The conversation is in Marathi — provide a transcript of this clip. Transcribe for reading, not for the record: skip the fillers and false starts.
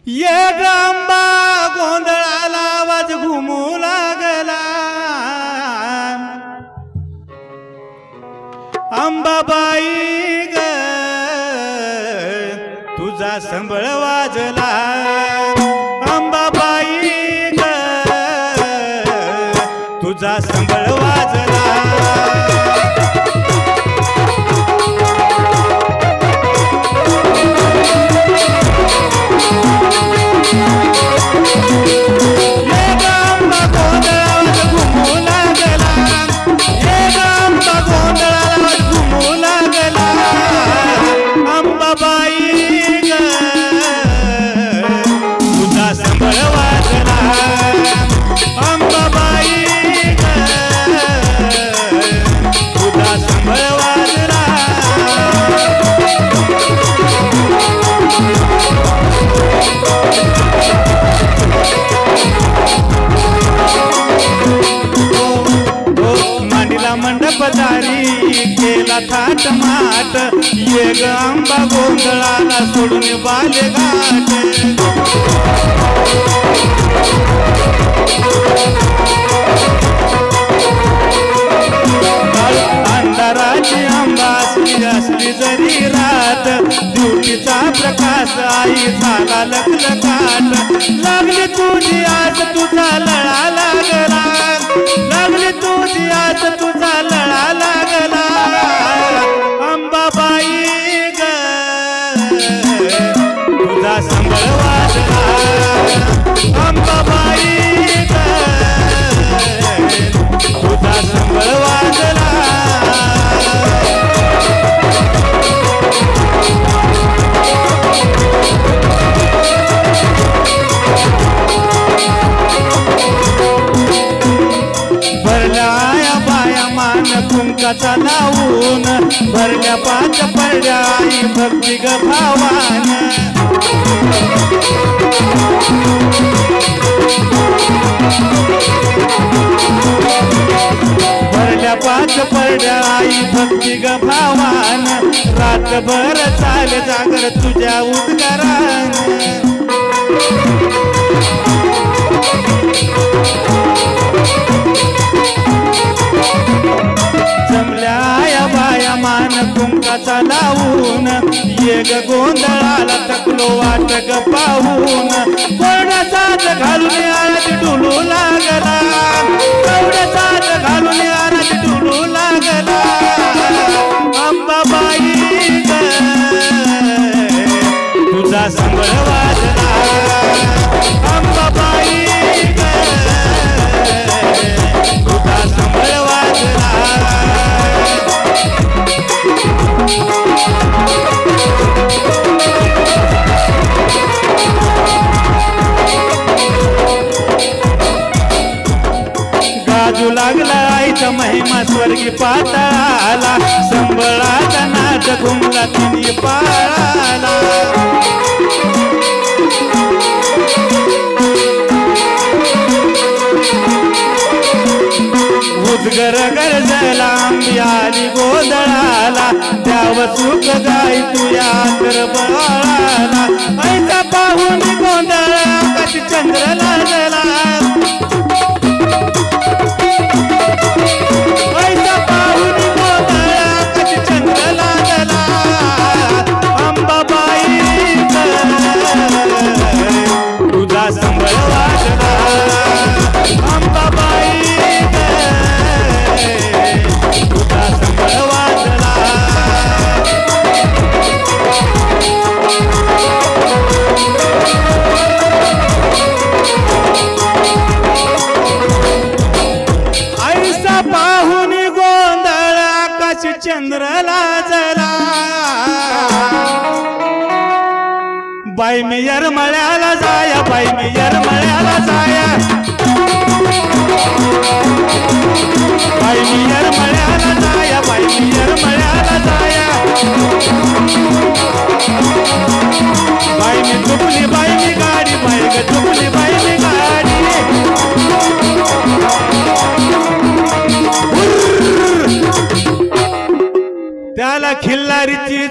ये आंबा गोंधळाला आवाज घुमू लागला अंबाबाई ग तुझा संबळ वाजला अंबाबाई ग तुझा संबळ वाजला मंडपदारी केला थाट माट ये ग आंबा गोंधळाला सोडून बालेघाट अंधाराची आंबा असली जरी रात ड्युटीचा प्रकाश आई झाला लखलखाट लागली तुझी आज तुझा लळा लागला लागली तुझी आज तुझा लळा लागला अंबाबाई ग तुझा संबळ वाजला अंबाबाई ग तुझा संबळ वाजला कुंकाचा लावून भरल्या पाच पडल्या आई भक्ती ग भावान भरल्या पाच पडल्या आई भक्ती ग भावान रातभर चाल जागर तुझ्या उद्गारान जमल्या बाया मान कुंकाचा लावून ये ग गोंधळाला थकलो वाट ग पाहून कोणाचाच घालून आरात डुलू लागला कोणाचाच घालून आरात डुलू लागला अंबाबाई ग तुझा संबळ वाजला अंबाबाई ग तुझा संबळ वाजला गाजू लागला आईचा महिमा स्वर्गी पाताला संबळाचा नाच घुमला तिन्ही पाळाला उद्गर गरजला आंबी आली गोंधळाला द्याव सुख गाय तुया तर बाळाला ऐसा पाहून गोंधळ आकाश चंद्र लागला ऐसा पाहून गोंधळ आकाश चंद्र लागला अंबाबाई तुझा संबळ वाजला अंबाबाई तुझा संबळ वाजला ऐसा पाहून गोंधळ आकाश चंद्र लाजला बाई मी येरमळ्याला जाया बाई मी येरमळ्याला जाया बाई मी येरमळ्याला जाया बाई मी येरमळ्याला जाया बाई मी चुकली बाई मी गाडी बाई ग चुकली बाई मी गाडी त्याला खिल्लारीची